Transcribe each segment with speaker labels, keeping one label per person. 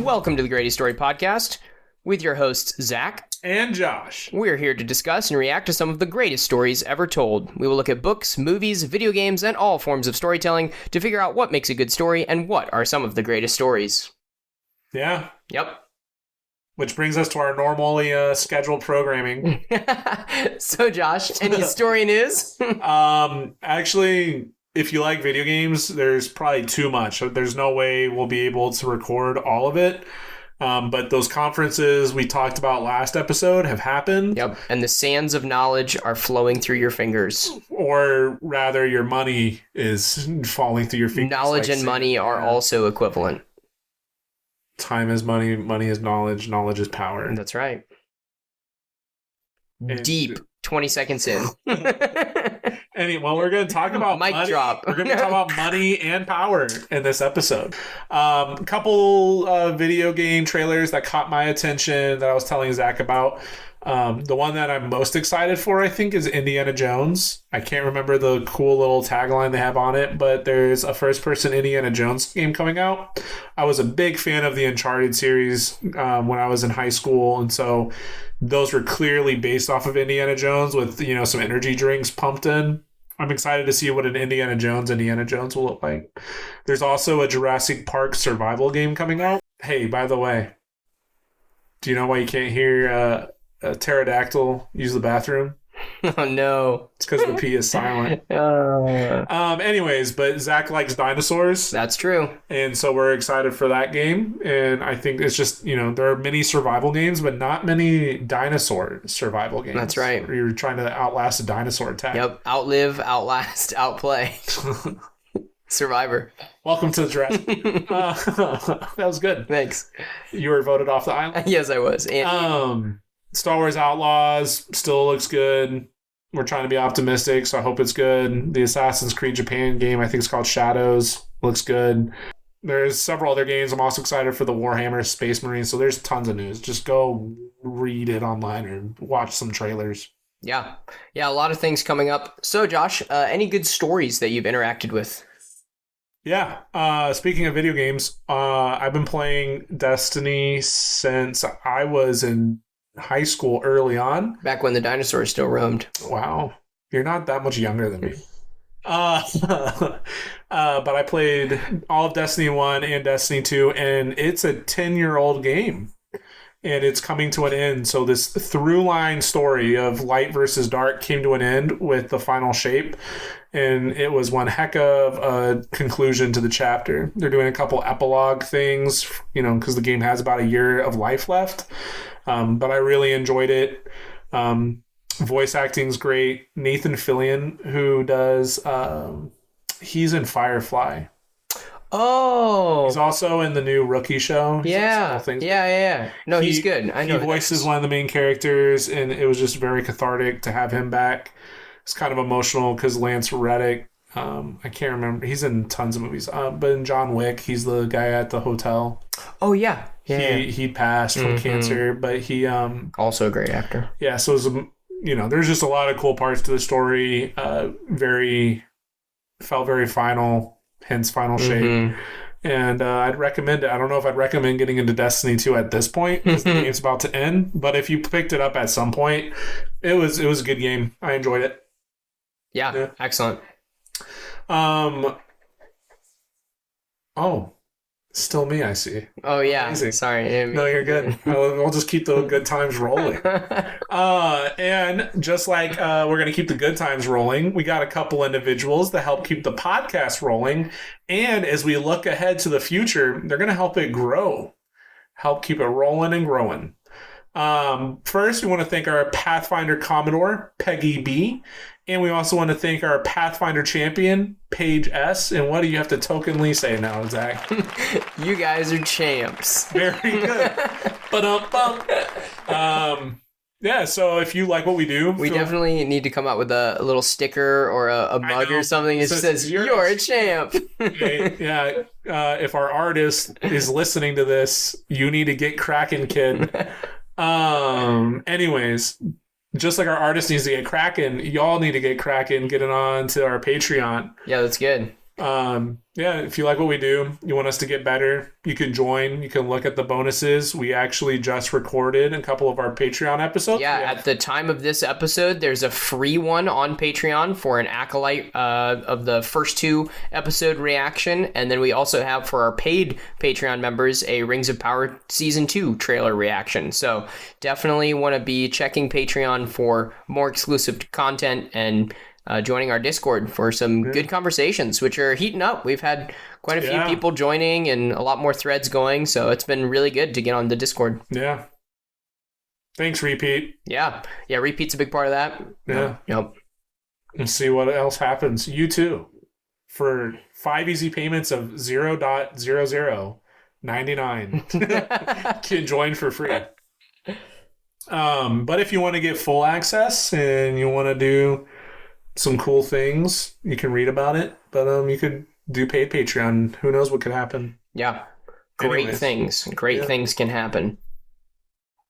Speaker 1: Welcome to the Greatest Story Podcast with your hosts, Zac
Speaker 2: and Josh.
Speaker 1: We're here to discuss and react to some of the greatest stories ever told. We will look at books, movies, video games, and all forms of storytelling to figure out what makes a good story and what are some of the greatest stories.
Speaker 2: Yeah.
Speaker 1: Yep.
Speaker 2: Which brings us to our normally scheduled programming.
Speaker 1: So, Josh, any story news?
Speaker 2: Actually, if you like video games, there's probably too much. There's no way we'll be able to record all of it. But those conferences we talked about last episode have happened.
Speaker 1: Yep, and the sands of knowledge are flowing through your fingers.
Speaker 2: Or rather, your money is falling through your fingers.
Speaker 1: Knowledge and money are also equivalent.
Speaker 2: Time is money, money is knowledge, knowledge is power.
Speaker 1: That's right. Deep, 20 seconds in.
Speaker 2: Well, we're going to talk about
Speaker 1: Mic
Speaker 2: money.
Speaker 1: drop.
Speaker 2: We're going to talk about money and power in this episode. A couple video game trailers that caught my attention that I was telling Zac about. The one that I'm most excited for, I think, is Indiana Jones. I can't remember the cool little tagline they have on it, but there's a first-person Indiana Jones game coming out. I was a big fan of the Uncharted series when I was in high school, and so those were clearly based off of Indiana Jones with, some energy drinks pumped in. I'm excited to see what an Indiana Jones will look like. There's also a Jurassic Park survival game coming out. Hey, by the way, do you know why you can't hear a pterodactyl use the bathroom?
Speaker 1: Oh, no.
Speaker 2: It's because the P is silent. Anyways, but Zac likes dinosaurs.
Speaker 1: That's true.
Speaker 2: And so we're excited for that game. And I think it's just, there are many survival games, but not many dinosaur survival games.
Speaker 1: That's right.
Speaker 2: Where you're trying to outlast a dinosaur attack.
Speaker 1: Yep. Outlive, outlast, outplay. Survivor.
Speaker 2: Welcome to the Jurassic. That was good.
Speaker 1: Thanks.
Speaker 2: You were voted off the island?
Speaker 1: Yes, I was. And
Speaker 2: Star Wars Outlaws still looks good. We're trying to be optimistic, so I hope it's good. The Assassin's Creed Japan game, I think it's called Shadows, looks good. There's several other games. I'm also excited for the Warhammer Space Marine, so there's tons of news. Just go read it online or watch some trailers.
Speaker 1: Yeah, a lot of things coming up. So, Josh, any good stories that you've interacted with?
Speaker 2: Yeah, speaking of video games, I've been playing Destiny since I was in high school early on.
Speaker 1: Back when the dinosaurs still roamed.
Speaker 2: Wow. You're not that much younger than me. But I played all of Destiny 1 and Destiny 2, and it's a 10-year-old game. And it's coming to an end. So this through-line story of light versus dark came to an end with the final shape. And it was one heck of a conclusion to the chapter. They're doing a couple epilogue things, because the game has about a year of life left. But I really enjoyed it. Voice acting's great. Nathan Fillion, who does, he's in Firefly.
Speaker 1: Oh.
Speaker 2: He's also in the new Rookie show.
Speaker 1: Yeah. No, he's good. I know.
Speaker 2: He voices one of the main characters, and it was just very cathartic to have him back. It's kind of emotional because Lance Reddick, I can't remember. He's in tons of movies. But in John Wick, he's the guy at the hotel.
Speaker 1: Oh, yeah.
Speaker 2: He passed from cancer, but he...
Speaker 1: also a great actor.
Speaker 2: Yeah, so it was, there's just a lot of cool parts to the story. Felt very final, hence final shape. And I'd recommend it. I don't know if I'd recommend getting into Destiny 2 at this point because the game's about to end. But if you picked it up at some point, it was a good game. I enjoyed it.
Speaker 1: Yeah. Excellent.
Speaker 2: Still me, I see.
Speaker 1: Oh, yeah.
Speaker 2: Amazing.
Speaker 1: Sorry.
Speaker 2: No, you're good. We'll just keep the good times rolling. And just like we're going to keep the good times rolling, we got a couple individuals that help keep the podcast rolling. And as we look ahead to the future, they're going to help it grow, help keep it rolling and growing. First, we want to thank our Pathfinder Commodore, Peggy B. And we also want to thank our Pathfinder champion, Paige S. And what do you have to tokenly say now, Zac?
Speaker 1: You guys are champs.
Speaker 2: Very good. Yeah, so if you like what we do...
Speaker 1: We definitely need to come up with a little sticker or a mug or something that says, you're a champ.
Speaker 2: Yeah, if our artist is listening to this, you need to get cracking, kid. Anyways... Just like our artist needs to get cracking, y'all need to get cracking, get it on to our Patreon.
Speaker 1: Yeah, that's good.
Speaker 2: Yeah, if you like what we do, you want us to get better, you can join. You can look at the bonuses. We actually just recorded a couple of our Patreon episodes.
Speaker 1: Yeah, at the time of this episode, there's a free one on Patreon for an acolyte of the first 2 episode reaction. And then we also have for our paid Patreon members a Rings of Power Season 2 trailer reaction. So definitely want to be checking Patreon for more exclusive content and joining our Discord for some good conversations, which are heating up. We've had quite a few people joining and a lot more threads going, so it's been really good to get on the Discord.
Speaker 2: Yeah. Thanks, Repeat.
Speaker 1: Yeah, Repeat's a big part of that.
Speaker 2: Yeah.
Speaker 1: Yep.
Speaker 2: And see what else happens. You too. For 5 easy payments of 0.0099 can join for free. But if you want to get full access and you want to do some cool things, you can read about it. But you could do paid Patreon. Who knows what could happen?
Speaker 1: Yeah. Great things can happen.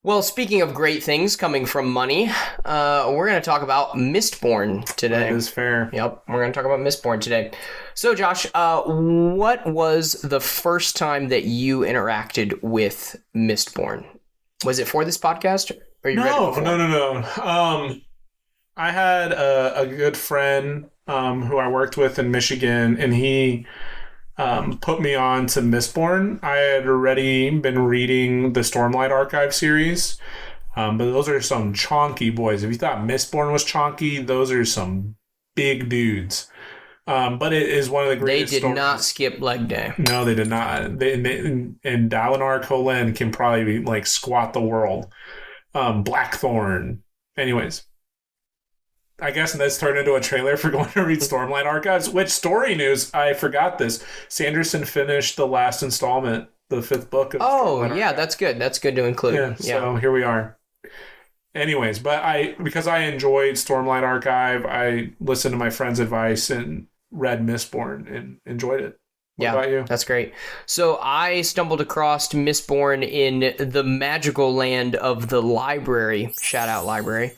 Speaker 1: Well, speaking of great things coming from money, we're going to talk about Mistborn today.
Speaker 2: That is fair.
Speaker 1: Yep, we're going to talk about Mistborn today. So, Josh, what was the first time that you interacted with Mistborn? Was it for this podcast? Or you read it before?
Speaker 2: No. I had a good friend who I worked with in Michigan, and he put me on to Mistborn. I had already been reading the Stormlight Archive series, but those are some chonky boys. If you thought Mistborn was chonky, those are some big dudes. But it is one of the greatest
Speaker 1: stories. They did not skip leg day.
Speaker 2: No, they did not. And Dalinar Kholin can probably like squat the world. Blackthorn. Anyways. I guess this turned into a trailer for going to read Stormlight Archives. Which story news? I forgot this. Sanderson finished the last installment, the 5th book of Stormlight
Speaker 1: yeah,
Speaker 2: Archives.
Speaker 1: that's good. That's good to include.
Speaker 2: Yeah, so here we are. Anyways, but because I enjoyed Stormlight Archive, I listened to my friend's advice and read Mistborn and enjoyed it. What about you?
Speaker 1: That's great. So I stumbled across Mistborn in the magical land of the library. Shout out library.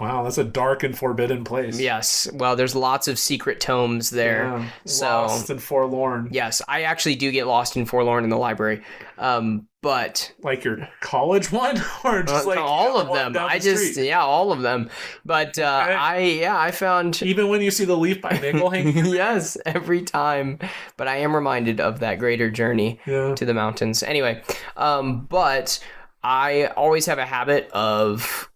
Speaker 2: Wow, that's a dark and forbidden place.
Speaker 1: Yes. Well, there's lots of secret tomes there.
Speaker 2: Yeah,
Speaker 1: so
Speaker 2: lost and forlorn.
Speaker 1: Yes, I actually do get lost and forlorn in the library. But
Speaker 2: like your college one, or just like
Speaker 1: all of them. All of them. But I found
Speaker 2: even when you see the leaf by nickel hanging.
Speaker 1: Yes, every time. But I am reminded of that greater journey to the mountains. Anyway, but I always have a habit of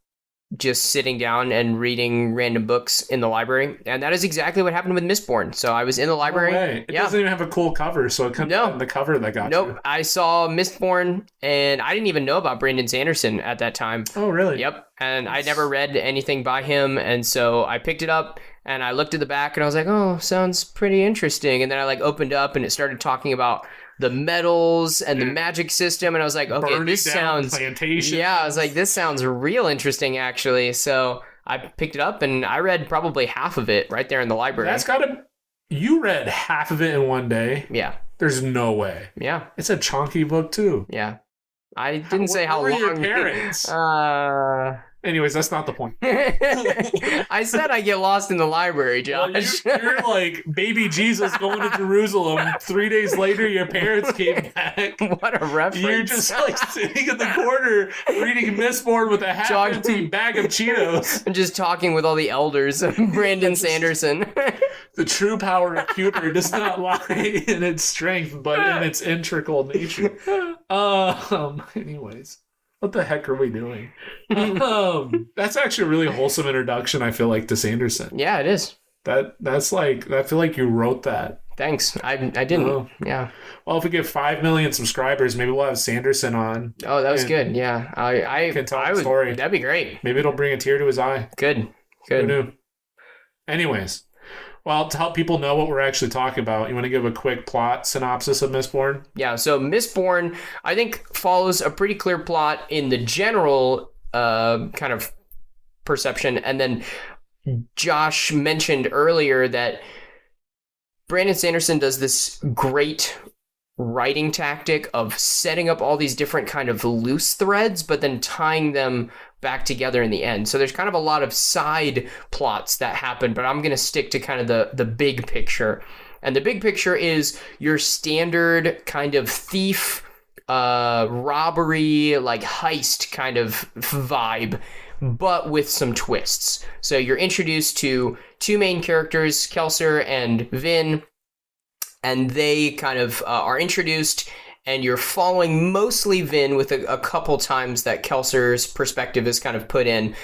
Speaker 1: just sitting down and reading random books in the library, and that is exactly what happened with Mistborn. So I was in the library.
Speaker 2: No way. It doesn't even have a cool cover, so it couldn't be the cover that got you.
Speaker 1: I saw Mistborn, and I didn't even know about Brandon Sanderson at that time.
Speaker 2: Oh, really?
Speaker 1: Yep. And I never read anything by him, and so I picked it up, and I looked at the back, and I was like, oh, sounds pretty interesting. And then I opened up, and it started talking about the metals and the magic system, and I was like, okay, this sounds I was like, this sounds real interesting, actually. So I picked it up and I read probably half of it right there in the library.
Speaker 2: You read half of it in one day?
Speaker 1: Yeah.
Speaker 2: There's no way.
Speaker 1: Yeah.
Speaker 2: It's a chunky book too.
Speaker 1: Yeah. I didn't say how long.
Speaker 2: Where were your parents? Anyways, that's not the point.
Speaker 1: I said I get lost in the library, Josh.
Speaker 2: Well, you're like baby Jesus going to Jerusalem. 3 days later, your parents came back.
Speaker 1: What a reference.
Speaker 2: You're just sitting in the corner reading Mistborn with a half-empty bag of Cheetos.
Speaker 1: I'm just talking with all the elders of Brandon Sanderson.
Speaker 2: The true power of pewter does not lie in its strength, but in its integral nature. Anyways. What the heck are we doing? That's actually a really wholesome introduction, I feel like, to Sanderson.
Speaker 1: Yeah, it is.
Speaker 2: That's like, I feel like you wrote that.
Speaker 1: Thanks. I didn't. Oh. Yeah.
Speaker 2: Well, if we get 5 million subscribers, maybe we'll have Sanderson on.
Speaker 1: Oh, that was good. Yeah. I
Speaker 2: can tell a story.
Speaker 1: That'd be great.
Speaker 2: Maybe it'll bring a tear to his eye.
Speaker 1: Good.
Speaker 2: Who knew? Anyways. Well, to help people know what we're actually talking about, you want to give a quick plot synopsis of Mistborn?
Speaker 1: Yeah, so Mistborn, I think, follows a pretty clear plot in the general kind of perception. And then Josh mentioned earlier that Brandon Sanderson does this great writing tactic of setting up all these different kind of loose threads, but then tying them back together in the end. So there's kind of a lot of side plots that happen, but I'm going to stick to kind of the big picture. And the big picture is your standard kind of thief, robbery, like heist kind of vibe, but with some twists. So you're introduced to two main characters, Kelsier and Vin, and they kind of are introduced, and you're following mostly Vin with a couple times that Kelsier's perspective is kind of put in.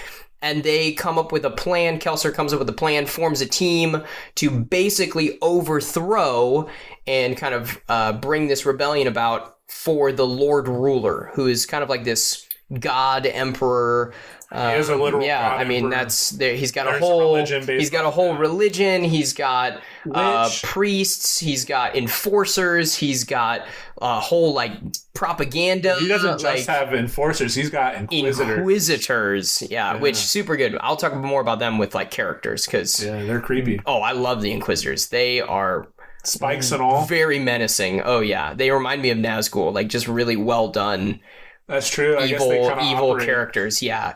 Speaker 1: And they come up with a plan. Kelsier comes up with a plan, forms a team to basically overthrow and kind of bring this rebellion about for the Lord Ruler, who is kind of like this god emperor.
Speaker 2: He is a literal god
Speaker 1: I mean,
Speaker 2: emperor.
Speaker 1: that's there. He's got
Speaker 2: There's
Speaker 1: a whole
Speaker 2: religion based
Speaker 1: he's got a
Speaker 2: on
Speaker 1: whole
Speaker 2: that.
Speaker 1: religion. He's got
Speaker 2: Which-
Speaker 1: priests. He's got enforcers. He's got a whole like propaganda.
Speaker 2: He doesn't
Speaker 1: like,
Speaker 2: just have enforcers. He's got inquisitors.
Speaker 1: Inquisitors, which super good. I'll talk more about them with like characters because
Speaker 2: Yeah, they're creepy.
Speaker 1: I love the Inquisitors. They are
Speaker 2: Spikes and all.
Speaker 1: very menacing. Oh yeah, they remind me of Nazgul. Like just really well done
Speaker 2: That's true. I guess they kinda
Speaker 1: evil
Speaker 2: operate.
Speaker 1: characters. Yeah,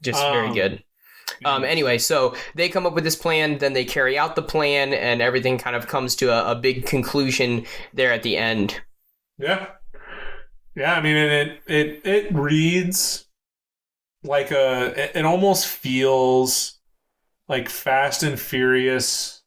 Speaker 1: just very good. Anyway, so they come up with this plan, then they carry out the plan, and everything kind of comes to a big conclusion there at the end.
Speaker 2: Yeah. Yeah, I mean, and it reads like it almost feels like Fast and Furious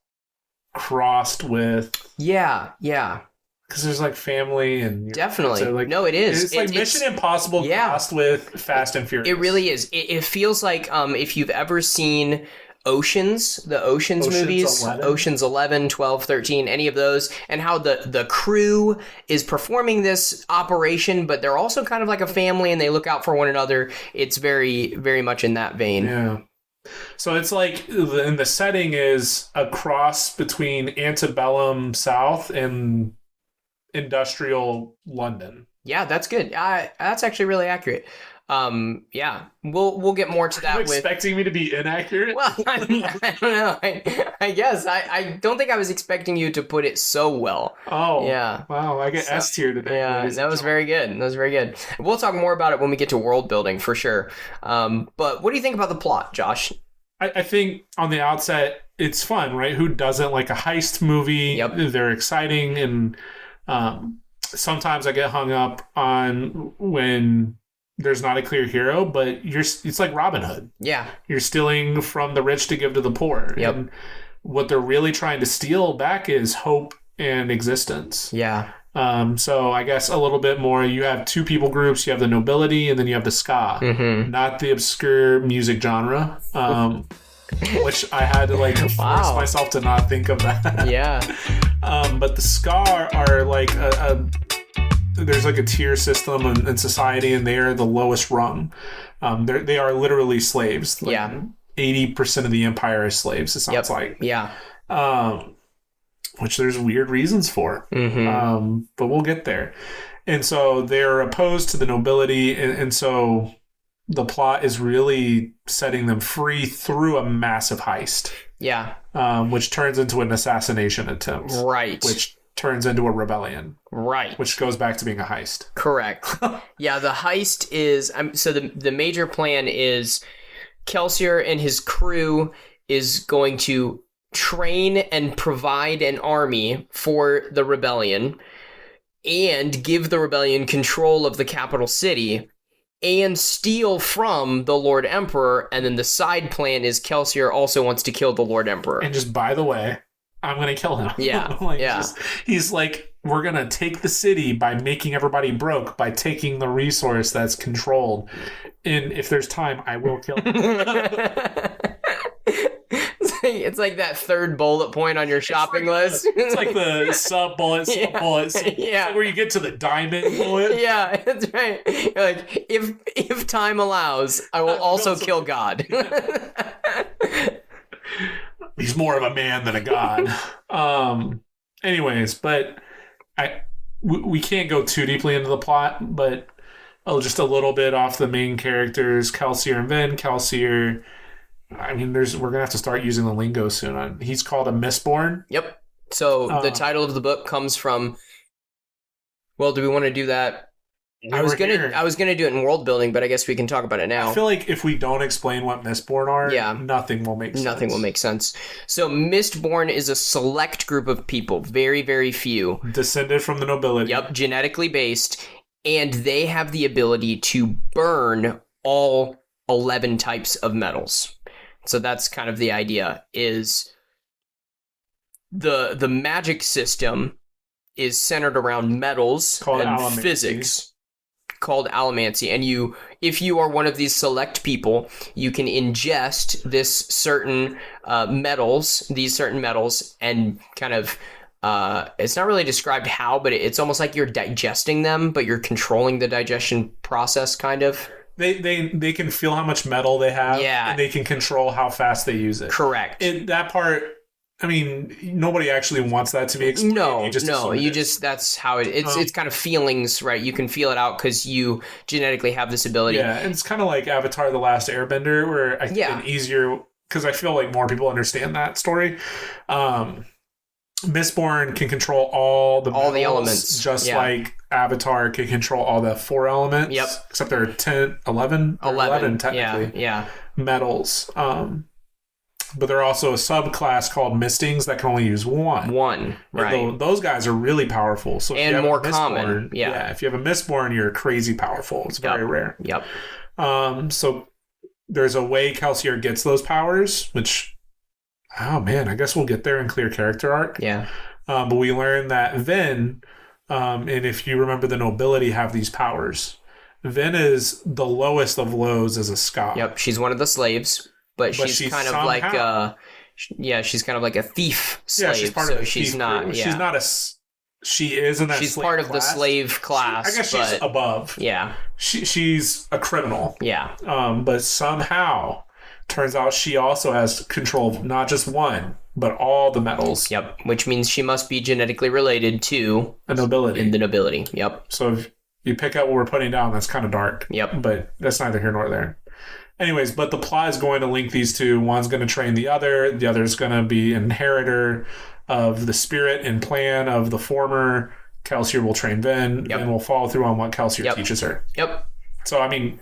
Speaker 2: crossed with,
Speaker 1: Yeah.
Speaker 2: because there's like family and
Speaker 1: Definitely.
Speaker 2: so, like,
Speaker 1: No, it is.
Speaker 2: It's like Mission Impossible crossed with Fast and Furious.
Speaker 1: It really is. It feels like if you've ever seen Oceans, the Oceans movies,
Speaker 2: 11.
Speaker 1: Oceans 11, 12, 13, any of those, and how the crew is performing this operation, but they're also kind of like a family and they look out for one another. It's very, very much in that vein.
Speaker 2: Yeah. So it's like, and the setting is a cross between antebellum South and industrial London.
Speaker 1: Yeah, that's good. That's actually really accurate. Yeah, we'll get more to that.
Speaker 2: Are you
Speaker 1: with
Speaker 2: expecting me to be inaccurate?
Speaker 1: Well, I don't know. I guess I don't think I was expecting you to put it so well.
Speaker 2: Oh,
Speaker 1: Yeah.
Speaker 2: Wow, I get S tier today.
Speaker 1: Yeah,
Speaker 2: ladies
Speaker 1: that
Speaker 2: and
Speaker 1: was
Speaker 2: gentlemen.
Speaker 1: very good. That was very good. We'll talk more about it when we get to world building for sure. But what do you think about the plot, Josh?
Speaker 2: I think on the outset, it's fun, right? Who doesn't like a heist movie?
Speaker 1: Yep.
Speaker 2: They're exciting, and sometimes I get hung up on when there's not a clear hero, but it's like Robin Hood.
Speaker 1: Yeah.
Speaker 2: You're stealing from the rich to give to the poor.
Speaker 1: Yep.
Speaker 2: And what they're really trying to steal back is hope and existence.
Speaker 1: Yeah.
Speaker 2: So I guess a little bit more, you have two people groups, you have the nobility and then you have the ska, not the obscure music genre, which I had to like force
Speaker 1: Wow.
Speaker 2: myself to not think of that.
Speaker 1: Yeah.
Speaker 2: But the ska are like there's like a tier system in society, and they are the lowest rung. They are literally slaves. Like,
Speaker 1: Yeah.
Speaker 2: 80% of the empire is slaves, it sounds like.
Speaker 1: Yeah.
Speaker 2: Which there's weird reasons for. But we'll get there. And so they're opposed to the nobility, and so the plot is really setting them free through a massive heist,
Speaker 1: Yeah.
Speaker 2: which turns into an assassination attempt,
Speaker 1: Right.
Speaker 2: which turns into a rebellion,
Speaker 1: Right.
Speaker 2: which goes back to being a heist.
Speaker 1: Correct. Yeah, the heist is so the major plan is Kelsier and his crew is going to train and provide an army for the rebellion and give the rebellion control of the capital city and steal from the Lord Emperor. And then the side plan is Kelsier also wants to kill the Lord Emperor.
Speaker 2: And just, by the way, I'm going to kill him.
Speaker 1: Yeah,
Speaker 2: Like,
Speaker 1: yeah.
Speaker 2: He's like, we're going to take the city by making everybody broke, by taking the resource that's controlled. And if there's time, I will kill him.
Speaker 1: It's like that third bullet point on your shopping list.
Speaker 2: It's like the sub bullet, sub bullet. It's
Speaker 1: Yeah.
Speaker 2: like where you get to the diamond bullet.
Speaker 1: Yeah, that's right. You're like, if time allows, I will also kill God.
Speaker 2: He's more of a man than a god. Anyways, but we can't go too deeply into the plot, but just a little bit off the main characters, Kelsier and Vin. Kelsier, I mean, we're gonna have to start using the lingo soon. He's called a Mistborn.
Speaker 1: Yep. So the title of the book comes from Well, do we want to do that? I was gonna do it in world building, but I guess we can talk about it now.
Speaker 2: I feel like if we don't explain what Mistborn are, nothing will make sense.
Speaker 1: Nothing will make sense. So Mistborn is a select group of people, very, very few.
Speaker 2: Descended from the nobility.
Speaker 1: Yep, genetically based. And they have the ability to burn all 11 types of metals. So that's kind of the idea, is the magic system is centered around metals and physics. Called allomancy, and if you are one of these select people, you can ingest these certain metals, and kind of it's not really described how, but it's almost like you're digesting them, but you're controlling the digestion process, kind of.
Speaker 2: They can feel how much metal they have, and they can control how fast they use it.
Speaker 1: Correct.
Speaker 2: That part, I mean, nobody actually wants that to be explained.
Speaker 1: No, that's how it's kind of feelings, right? You can feel it out because you genetically have this ability.
Speaker 2: Yeah, and it's kind of like Avatar: The Last Airbender, where I think an easier, because I feel like more people understand that story. Mistborn can control all the
Speaker 1: elements,
Speaker 2: just like Avatar can control all the 4 elements.
Speaker 1: Yep.
Speaker 2: Except there are 11 technically.
Speaker 1: Yeah.
Speaker 2: Metals. But they're also a subclass called Mistings that can only use one.
Speaker 1: Right.
Speaker 2: Those guys are really powerful. So
Speaker 1: and more common. Yeah.
Speaker 2: If you have a Mistborn, you're crazy powerful. It's very rare.
Speaker 1: Yep.
Speaker 2: So there's a way Kelsier gets those powers, which, oh man, I guess we'll get there in Clear Character Arc.
Speaker 1: Yeah.
Speaker 2: But we learn that Vin, and if you remember, the nobility have these powers. Vin is the lowest of lows as a Scot.
Speaker 1: Yep. She's one of the slaves. But she's kind of like she's kind of like a thief slave.
Speaker 2: Yeah, she's part of the thief group. She's not she is in that
Speaker 1: she's part of the slave class.
Speaker 2: I guess she's above.
Speaker 1: Yeah.
Speaker 2: She's a criminal.
Speaker 1: Yeah.
Speaker 2: But somehow turns out she also has control of not just one, but all the metals.
Speaker 1: Yep. Which means she must be genetically related to
Speaker 2: the nobility.
Speaker 1: Yep.
Speaker 2: So if you pick up what we're putting down, that's kind of dark.
Speaker 1: Yep.
Speaker 2: But that's neither here nor there. Anyways, but the plot is going to link these two. One's going to train the other. The other's going to be inheritor of the spirit and plan of the former. Kelsier will train Vin, and will follow through on what Kelsier teaches her.
Speaker 1: Yep.
Speaker 2: So, I mean,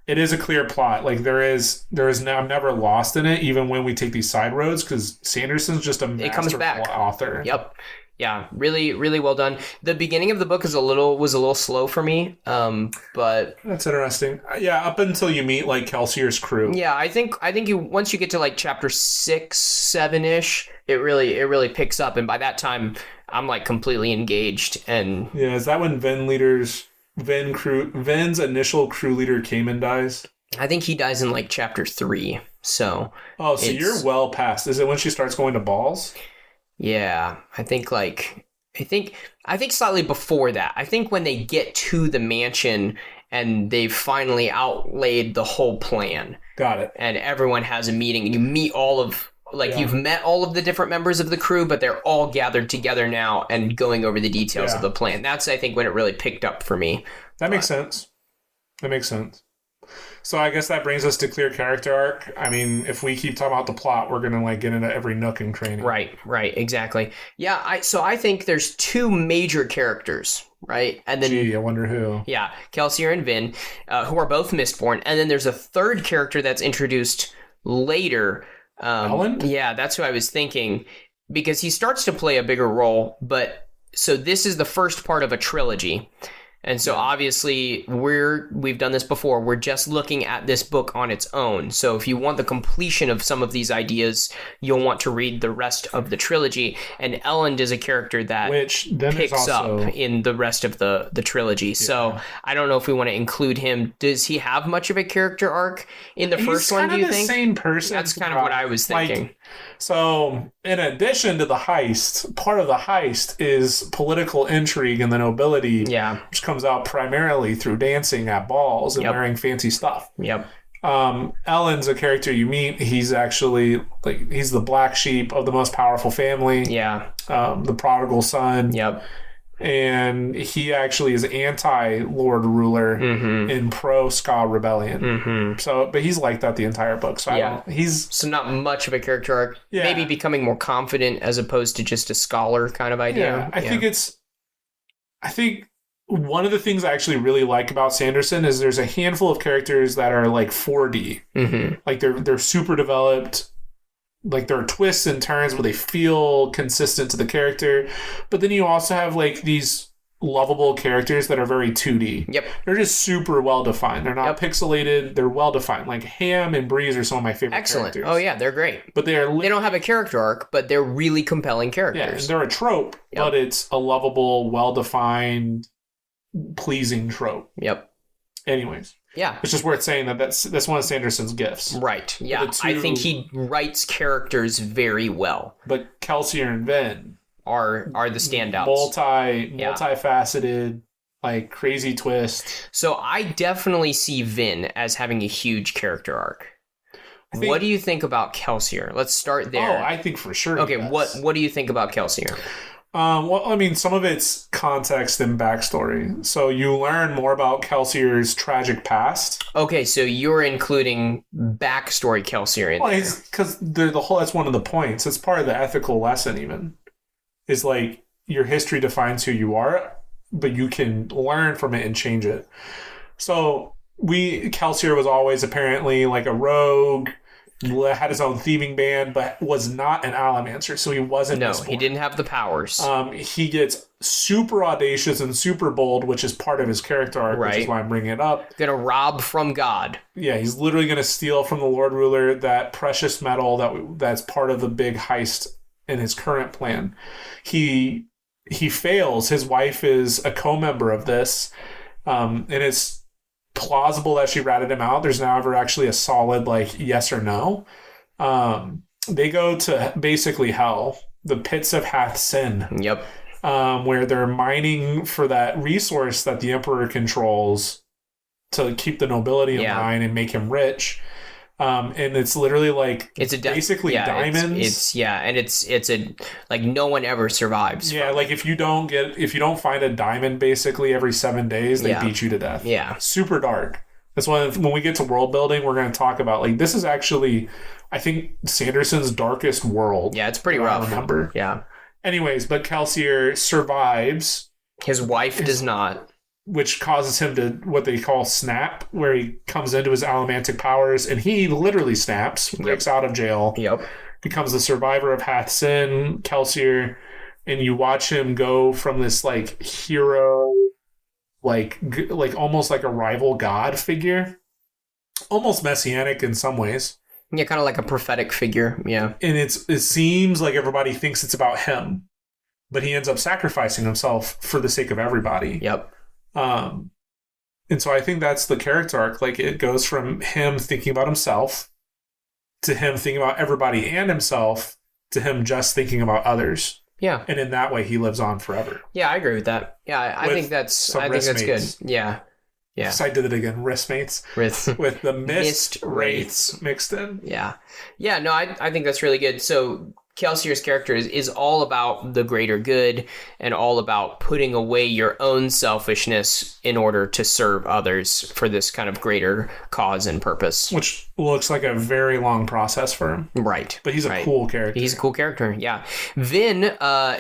Speaker 2: it is a clear plot. Like, there is now, I'm never lost in it, even when we take these side roads, because Sanderson's just a masterful author.
Speaker 1: Yep. Yeah, really, really well done. The beginning of the book was a little slow for me, but
Speaker 2: that's interesting. Yeah, up until you meet like Kelsier's crew.
Speaker 1: Yeah, I think you once you get to like chapter 6, 7-ish, it really picks up, and by that time I'm like completely engaged. And
Speaker 2: yeah, is that when Vin's initial crew leader Cayman dies?
Speaker 1: I think he dies in like chapter 3. So
Speaker 2: you're well past. Is it when she starts going to balls?
Speaker 1: Yeah, I think slightly before that. I think when they get to the mansion and they've finally outlaid the whole plan.
Speaker 2: Got it.
Speaker 1: And everyone has a meeting and you meet you've met all of the different members of the crew, but they're all gathered together now and going over the details of the plan. That's, I think, when it really picked up for me.
Speaker 2: That makes sense. So I guess that brings us to Clear Character Arc. I mean, if we keep talking about the plot, we're going to like get into every nook and cranny.
Speaker 1: Right, exactly. Yeah, I think there's 2 major characters, right? And then
Speaker 2: I wonder who.
Speaker 1: Yeah, Kelsier and Vin, who are both Mistborn. And then there's a third character that's introduced later.
Speaker 2: Ellen?
Speaker 1: Yeah, that's who I was thinking, because he starts to play a bigger role. But so this is the first part of a trilogy. And so obviously we've done this before. We're just looking at this book on its own. So if you want the completion of some of these ideas, you'll want to read the rest of the trilogy. And Elend is a character that picks up in the rest of the trilogy. Yeah. So I don't know if we want to include him. Does he have much of a character arc in the first one, do you think?
Speaker 2: He's kind of the same person.
Speaker 1: That's kind of what I was thinking.
Speaker 2: So in addition to the heist, part of the heist is political intrigue in the nobility, which comes out primarily through dancing at balls and wearing fancy stuff.
Speaker 1: Yep.
Speaker 2: Ellen's a character you meet. He's actually he's the black sheep of the most powerful family.
Speaker 1: Yeah.
Speaker 2: The prodigal son.
Speaker 1: Yep.
Speaker 2: And he actually is anti-Lord Ruler in pro-Ska rebellion. Mm-hmm. So, but he's like that the entire book. So
Speaker 1: so not much of a character arc. Yeah. Maybe becoming more confident as opposed to just a scholar kind of idea.
Speaker 2: Yeah, I think one of the things I actually really like about Sanderson is there's a handful of characters that are like 4D.
Speaker 1: Mm-hmm.
Speaker 2: Like they're super developed. Like there are twists and turns where they feel consistent to the character. But then you also have like these lovable characters that are very 2D.
Speaker 1: Yep.
Speaker 2: They're just super well defined. They're not pixelated. They're well defined. Like Ham and Breeze are some of my favorite characters.
Speaker 1: Oh yeah, they're great.
Speaker 2: But they
Speaker 1: don't have a character arc, but they're really compelling characters.
Speaker 2: Yeah, and they're a trope, but it's a lovable, well defined, pleasing trope.
Speaker 1: Yep.
Speaker 2: Anyways.
Speaker 1: Yeah.
Speaker 2: It's just worth saying that's one of Sanderson's gifts.
Speaker 1: Right. Yeah. I think he writes characters very well.
Speaker 2: But Kelsier and Vin
Speaker 1: are the standouts.
Speaker 2: Multifaceted, like crazy twist.
Speaker 1: So I definitely see Vin as having a huge character arc. What do you think about Kelsier? Let's start there.
Speaker 2: Oh, I think for sure.
Speaker 1: Okay, what do you think about Kelsier?
Speaker 2: Well, I mean, some of it's context and backstory. So you learn more about Kelsier's tragic past.
Speaker 1: Okay, so you're including backstory Kelsier in there.
Speaker 2: Because that's one of the points. It's part of the ethical lesson even. Is like, your history defines who you are, but you can learn from it and change it. So Kelsier was always apparently like a rogue, had his own thieving band, but was not an Allomancer, so he wasn't Mistborn.
Speaker 1: He didn't have the powers.
Speaker 2: He gets super audacious and super bold, which is part of his character arc, which is why I'm bringing it up.
Speaker 1: Gonna rob from God. Yeah,
Speaker 2: he's literally gonna steal from the Lord Ruler that precious metal that's part of the big heist in his current plan. He fails. His wife is a co-member of this, and it's plausible that she ratted him out. There's never actually a solid like yes or no. They go to basically hell, the pits of Hath Sin.
Speaker 1: Yep.
Speaker 2: Where they're mining for that resource that the Emperor controls to keep the nobility in line and make him rich. And it's literally like basically diamonds.
Speaker 1: It's a like no one ever survives.
Speaker 2: Yeah, like if you don't find a diamond basically every 7 days, they beat you to death.
Speaker 1: Yeah,
Speaker 2: super dark. That's why when we get to world building, we're going to talk about like this is actually, I think, Sanderson's darkest world.
Speaker 1: Yeah, it's pretty rough.
Speaker 2: Remember?
Speaker 1: Yeah.
Speaker 2: Anyways, but Kelsier survives.
Speaker 1: His wife does not.
Speaker 2: Which causes him to what they call snap, where he comes into his allomantic powers, and he literally snaps, breaks out of jail, becomes the survivor of Hath Sin, Kelsier, and you watch him go from this like hero, like almost like a rival god figure, almost messianic in some ways.
Speaker 1: Yeah, kind of like a prophetic figure. Yeah,
Speaker 2: and it seems like everybody thinks it's about him, but he ends up sacrificing himself for the sake of everybody.
Speaker 1: Yep.
Speaker 2: And so I think that's the character arc. Like it goes from him thinking about himself to him thinking about everybody and himself to him just thinking about others.
Speaker 1: Yeah.
Speaker 2: And in that way he lives on forever.
Speaker 1: Yeah, I agree with that. Yeah, I think that's good. Yeah. Yeah.
Speaker 2: So I did it again. Wristmates. With the Mistwraiths mixed in.
Speaker 1: Yeah. Yeah, no, I think that's really good. So Kelsier's character is all about the greater good and all about putting away your own selfishness in order to serve others for this kind of greater cause and purpose.
Speaker 2: Which looks like a very long process for him.
Speaker 1: Right.
Speaker 2: But he's a cool character.
Speaker 1: He's a cool character, yeah. Vin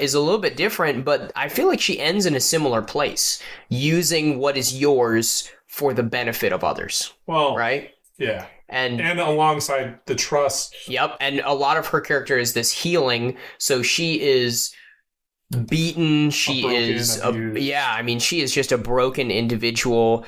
Speaker 1: is a little bit different, but I feel like she ends in a similar place, using what is yours for the benefit of others.
Speaker 2: Well,
Speaker 1: right?
Speaker 2: Yeah. And alongside the trust.
Speaker 1: Yep. And a lot of her character is this healing. So she is beaten. She is she is just a broken individual.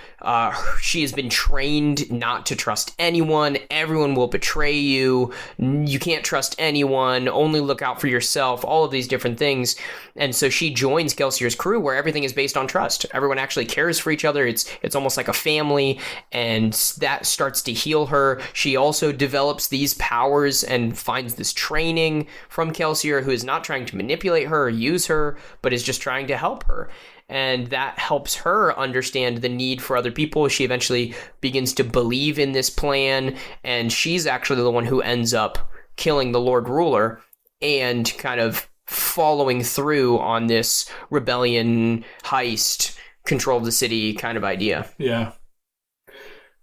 Speaker 1: She has been trained not to trust anyone. Everyone will betray you. You can't trust anyone. Only look out for yourself. All of these different things. And so she joins Kelsier's crew where everything is based on trust. Everyone actually cares for each other. It's almost like a family, and that starts to heal her. She also develops these powers and finds this training from Kelsier, who is not trying to manipulate her or use her, but is just trying to help her. And that helps her understand the need for other people. She eventually begins to believe in this plan, and she's actually the one who ends up killing the Lord Ruler and kind of following through on this rebellion, heist, control of the city kind of idea.
Speaker 2: Yeah.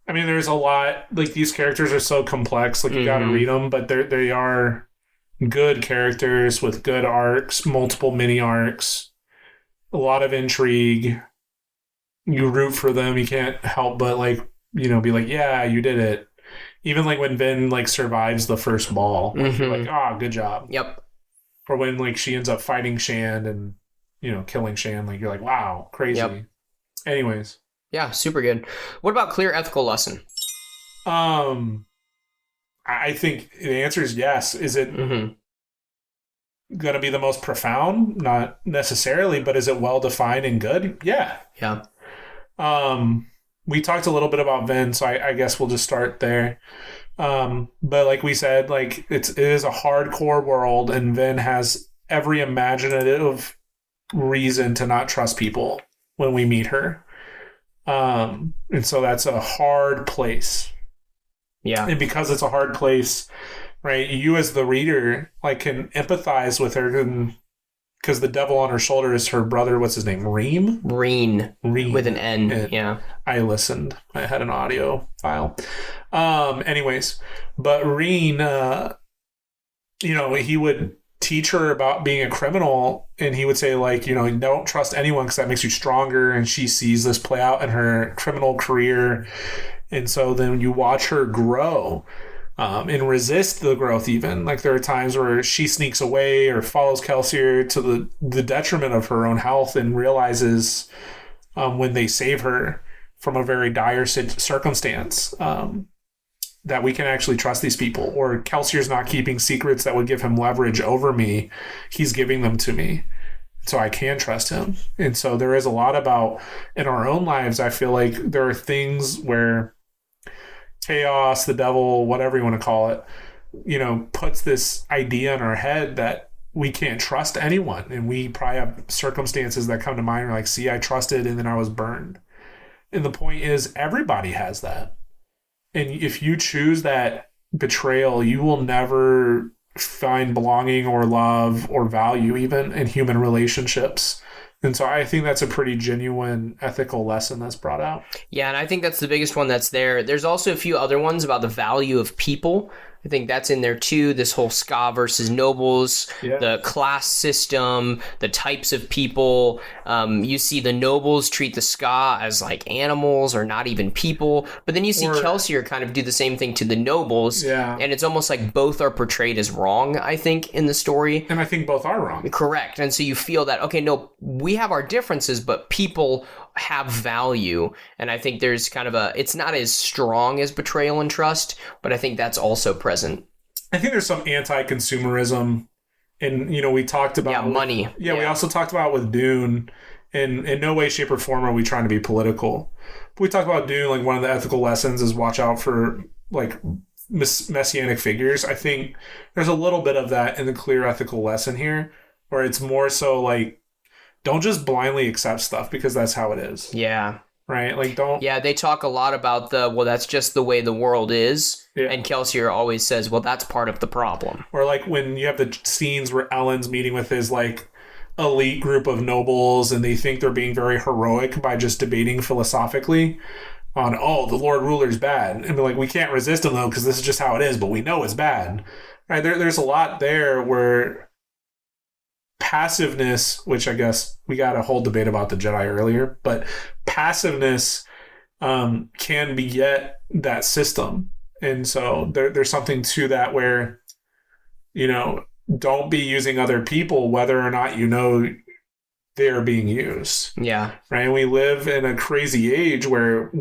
Speaker 2: I mean, there's a lot, like, these characters are so complex, like, you gotta read them, but they are good characters with good arcs, multiple mini arcs, a lot of intrigue. you root for them. You can't help but like, you know, be like, yeah, you did it. Even like when Vin like survives the first ball, like, you're like, ah, good job.
Speaker 1: Yep.
Speaker 2: Or when like she ends up fighting Shand and, you know, killing Shand, like you're like, wow, crazy.
Speaker 1: Yep.
Speaker 2: Anyways.
Speaker 1: Yeah, super good. What about clear ethical lesson?
Speaker 2: I think the answer is yes. Is it going to be the most profound? Not necessarily, but is it well defined and good? Yeah.
Speaker 1: Yeah.
Speaker 2: We talked a little bit about Vin, so I guess we'll just start there. But like we said, like it is a hardcore world, and Vin has every imaginative reason to not trust people when we meet her. And so that's a hard place.
Speaker 1: Yeah.
Speaker 2: And because it's a hard place, right, you as the reader like can empathize with her, because the devil on her shoulder is her brother. What's his name? Reem?
Speaker 1: Reen. With an N.
Speaker 2: And
Speaker 1: yeah.
Speaker 2: I listened. I had an audio file. Anyways, but Reen, you know, he would teach her about being a criminal, and he would say, like, you know, don't trust anyone because that makes you stronger. And she sees this play out in her criminal career. And so then you watch her grow and resist the growth even. Like there are times where she sneaks away or follows Kelsier to the detriment of her own health, and realizes when they save her from a very dire circumstance that we can actually trust these people. Or Kelsier's not keeping secrets that would give him leverage over me. He's giving them to me, so I can trust him. And so there is a lot about, in our own lives, I feel like there are things where chaos, the devil, whatever you want to call it, you know, puts this idea in our head that we can't trust anyone. And we probably have circumstances that come to mind, like, see, I trusted and then I was burned. And the point is, everybody has that. And if you choose that betrayal, you will never find belonging or love or value even in human relationships. And so I think that's a pretty genuine ethical lesson that's brought out.
Speaker 1: Yeah, and I think that's the biggest one that's there. There's also a few other ones about the value of people. I think that's in there too. This whole ska versus nobles, the class system, the types of people. You see the nobles treat the ska as like animals or not even people. But then you see Kelsier kind of do the same thing to the nobles.
Speaker 2: Yeah.
Speaker 1: And it's almost like both are portrayed as wrong, I think, in the story.
Speaker 2: And I think both are wrong.
Speaker 1: Correct. And so you feel that, okay, no, we have our differences, but people have value. And I think there's kind of it's not as strong as betrayal and trust, but I think that's also present.
Speaker 2: I think there's some anti-consumerism, and, you know, we talked about
Speaker 1: money.
Speaker 2: We also talked about with Dune, and in no way, shape, or form are we trying to be political. But we talked about Dune, like one of the ethical lessons is watch out for like messianic figures. I think there's a little bit of that in the clear ethical lesson here, where it's more so like, don't just blindly accept stuff because that's how it is.
Speaker 1: Yeah.
Speaker 2: Right? Like, don't...
Speaker 1: Yeah, they talk a lot about that's just the way the world is. Yeah. And Kelsier always says, well, that's part of the problem.
Speaker 2: Or like when you have the scenes where Ellen's meeting with his like elite group of nobles, and they think they're being very heroic by just debating philosophically on, the Lord Ruler's bad. And be like, we can't resist him though because this is just how it is, but we know it's bad. Right? There's a lot there where passiveness, which I guess we got a whole debate about the Jedi earlier, but passiveness can beget that system. And so there's something to that where, you know, don't be using other people whether or not you know they're being used.
Speaker 1: Yeah.
Speaker 2: Right? We live in a crazy age where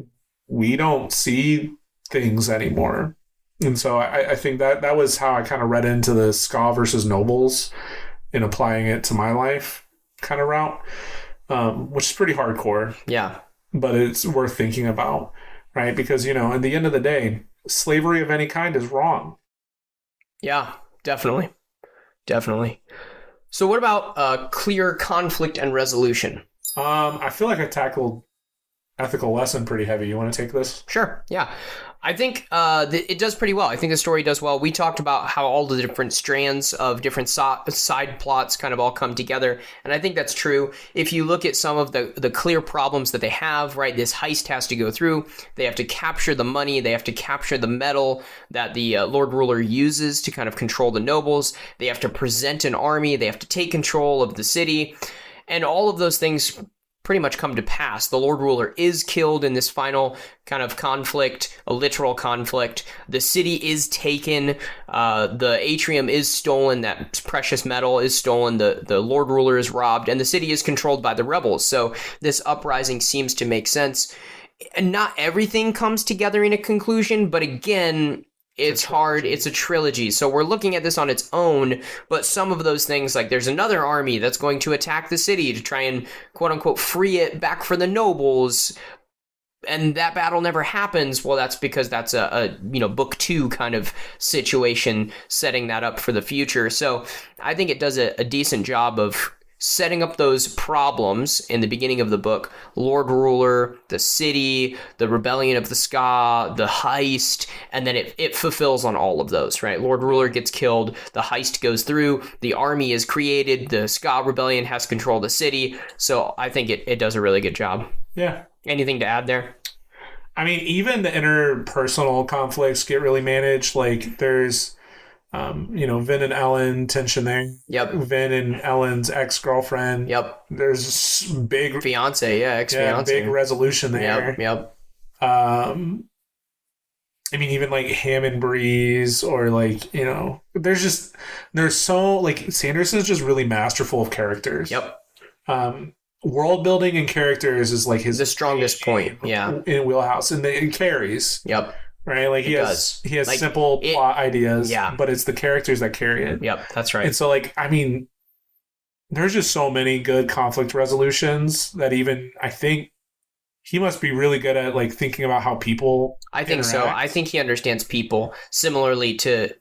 Speaker 2: we don't see things anymore. And so I think that was how I kind of read into the ska versus nobles in applying it to my life kind of route, which is pretty hardcore.
Speaker 1: Yeah.
Speaker 2: But it's worth thinking about, right? Because, you know, at the end of the day, slavery of any kind is wrong.
Speaker 1: Yeah, definitely. Definitely. So what about clear conflict and resolution?
Speaker 2: I feel like I tackled ethical lesson pretty heavy. You want to take this?
Speaker 1: Sure, yeah. I think it does pretty well. I think the story does well. We talked about how all the different strands of different side plots kind of all come together, and I think that's true. If you look at some of the clear problems that they have, right, this heist has to go through. They have to capture the money. They have to capture the metal that the Lord Ruler uses to kind of control the nobles. They have to present an army. They have to take control of the city. And all of those things pretty much come to pass. The Lord Ruler is killed in this final kind of conflict, a literal conflict. The city is taken. The atrium is stolen. That precious metal is stolen. The Lord Ruler is robbed, and the city is controlled by the rebels. So this uprising seems to make sense. And not everything comes together in a conclusion, but again, it's hard. It's a trilogy. So we're looking at this on its own, but some of those things, like there's another army that's going to attack the city to try and quote unquote free it back for the nobles, and that battle never happens. Well, that's because that's a book 2 kind of situation, setting that up for the future. So I think it does a decent job of setting up those problems in the beginning of the book: Lord Ruler, the city, the rebellion of the Ska, the heist, and then it fulfills on all of those, right? Lord Ruler gets killed, the heist goes through, the army is created, the Ska rebellion has control of the city. So I think it does a really good job.
Speaker 2: Yeah.
Speaker 1: Anything to add there?
Speaker 2: I mean, even the interpersonal conflicts get really managed. Like there's Vin and Ellen tension there.
Speaker 1: Yep.
Speaker 2: Vin and Ellen's ex-girlfriend.
Speaker 1: Yep.
Speaker 2: There's big
Speaker 1: fiance, ex-fiance.
Speaker 2: Yeah, big resolution there.
Speaker 1: Yep.
Speaker 2: I mean, even like Ham and Breeze, or like, there's so, like, Sanderson's just really masterful of characters.
Speaker 1: Yep.
Speaker 2: World building and characters is like the
Speaker 1: strongest point. Yeah.
Speaker 2: In Wheelhouse, and it carries.
Speaker 1: Yep.
Speaker 2: Right, like he has like, simple plot ideas, but it's the characters that carry it.
Speaker 1: Yep, that's right.
Speaker 2: And so, like, I mean, there's just so many good conflict resolutions that even I think he must be really good at, like, thinking about how people.
Speaker 1: I think so. I think he understands people similarly to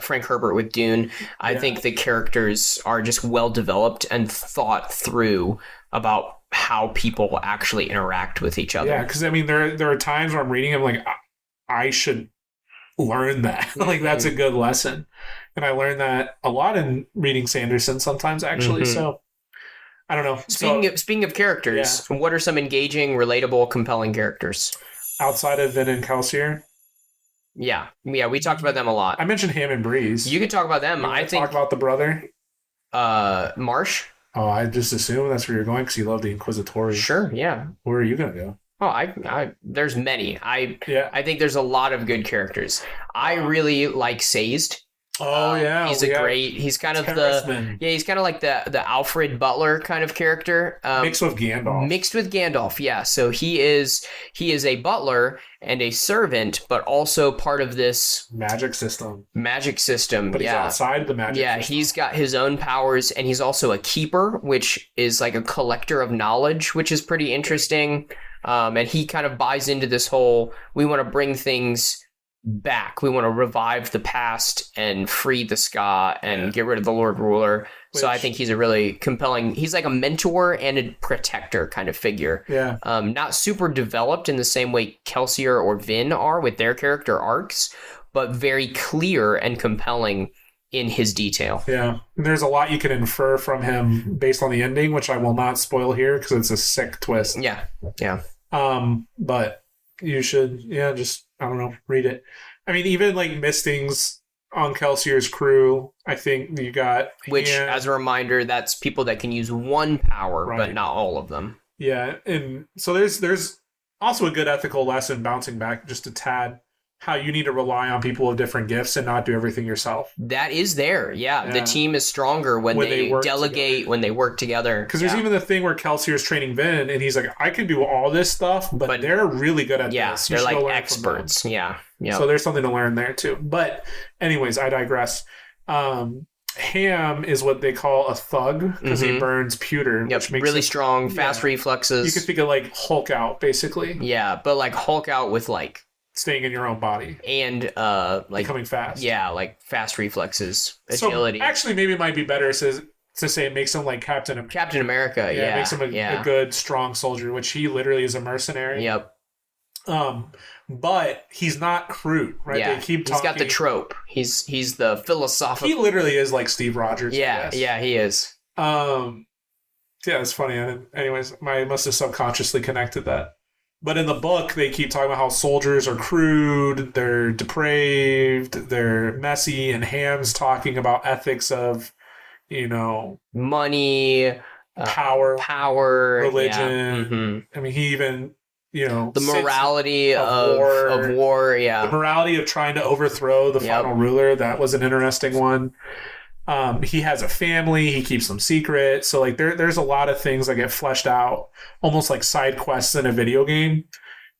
Speaker 1: Frank Herbert with Dune. I think the characters are just well developed and thought through about how people actually interact with each other.
Speaker 2: Yeah, because I mean, there are times where I'm reading him like, I should learn that. Like, that's a good lesson. And I learned that a lot in reading Sanderson sometimes, actually. Mm-hmm. So, I don't know.
Speaker 1: Speaking of characters, what are some engaging, relatable, compelling characters? Outside of Vin and Kelsier? Yeah, we talked about them a lot.
Speaker 2: I mentioned Ham and Breeze.
Speaker 1: You could talk about them.
Speaker 2: I think talk about the brother?
Speaker 1: Marsh?
Speaker 2: Oh, I just assumed that's where you're going because you love the Inquisitori.
Speaker 1: Sure, yeah.
Speaker 2: Where are you going to go?
Speaker 1: Oh, there's many. I think there's a lot of good characters. I really like Sazed.
Speaker 2: Oh yeah,
Speaker 1: he's kind of he's kind of like the Alfred Butler kind of character.
Speaker 2: Mixed with Gandalf.
Speaker 1: Yeah. So he is a butler and a servant, but also part of this
Speaker 2: magic system.
Speaker 1: But
Speaker 2: he's outside the magic system.
Speaker 1: He's got his own powers, and he's also a keeper, which is like a collector of knowledge, which is pretty interesting. And he kind of buys into this whole, we want to bring things back. We want to revive the past and free the Ska and get rid of the Lord Ruler. So I think he's a really compelling, he's like a mentor and a protector kind of figure.
Speaker 2: Yeah.
Speaker 1: Not super developed in the same way Kelsier or Vin are with their character arcs, but very clear and compelling in his detail.
Speaker 2: Yeah. There's a lot you can infer from him based on the ending, which I will not spoil here because it's a sick twist.
Speaker 1: Yeah. Yeah.
Speaker 2: But you should, just, I don't know, read it. I mean, even like Mistings on Kelsier's crew, I think you got...
Speaker 1: Which, as a reminder, that's people that can use one power, but not all of them.
Speaker 2: Yeah, and so there's also a good ethical lesson, bouncing back just a tad, how you need to rely on people with different gifts and not do everything yourself.
Speaker 1: That is there, yeah. The team is stronger when they delegate, together. When they work together.
Speaker 2: Because there's even the thing where Kelsier's training Vin, and he's like, I can do all this stuff, but they're really good at this.
Speaker 1: They're like experts, yeah.
Speaker 2: So there's something to learn there, too. But anyways, I digress. Ham is what they call a thug, because he burns pewter, which makes
Speaker 1: really strong, fast reflexes.
Speaker 2: You could think of like Hulk out, basically.
Speaker 1: Yeah, but like Hulk out with like...
Speaker 2: staying in your own body.
Speaker 1: And like
Speaker 2: becoming fast.
Speaker 1: Yeah, like fast reflexes, agility.
Speaker 2: So actually maybe it might be better to say it makes him like Captain
Speaker 1: America. Yeah.
Speaker 2: It makes him a good, strong soldier, which he literally is a mercenary.
Speaker 1: Yep.
Speaker 2: But he's not crude, right?
Speaker 1: Yeah.
Speaker 2: They keep talking.
Speaker 1: He's got the trope. He's the philosophical.
Speaker 2: He literally is like Steve Rogers.
Speaker 1: Yeah, he is.
Speaker 2: Yeah, it's funny. Anyways, I must have subconsciously connected that. But in the book, they keep talking about how soldiers are crude, they're depraved, they're messy, and Ham's talking about ethics of,
Speaker 1: money,
Speaker 2: power, religion.
Speaker 1: Yeah. Mm-hmm.
Speaker 2: I mean, he even,
Speaker 1: the morality of war. Yeah.
Speaker 2: The morality of trying to overthrow the final ruler. That was an interesting one. He has a family. He keeps them secret. So like there's a lot of things that get fleshed out, almost like side quests in a video game.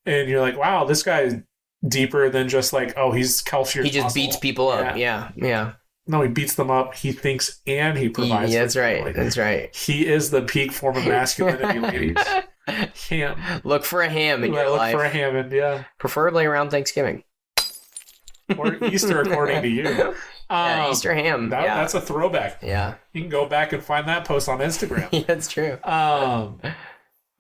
Speaker 2: And you're like, wow, this guy's deeper than just like, oh, he's Kelsier.
Speaker 1: He just beats people up. Yeah.
Speaker 2: No, he beats them up. He thinks and he provides.
Speaker 1: That's right. That's right.
Speaker 2: He is the peak form of masculinity, ladies. Ham.
Speaker 1: Look for a ham in your life.
Speaker 2: Look for a Hammond, yeah.
Speaker 1: Preferably around Thanksgiving.
Speaker 2: Or Easter, according to you.
Speaker 1: Easter ham.
Speaker 2: That's a throwback.
Speaker 1: Yeah.
Speaker 2: You can go back and find that post on Instagram.
Speaker 1: Yeah, that's true.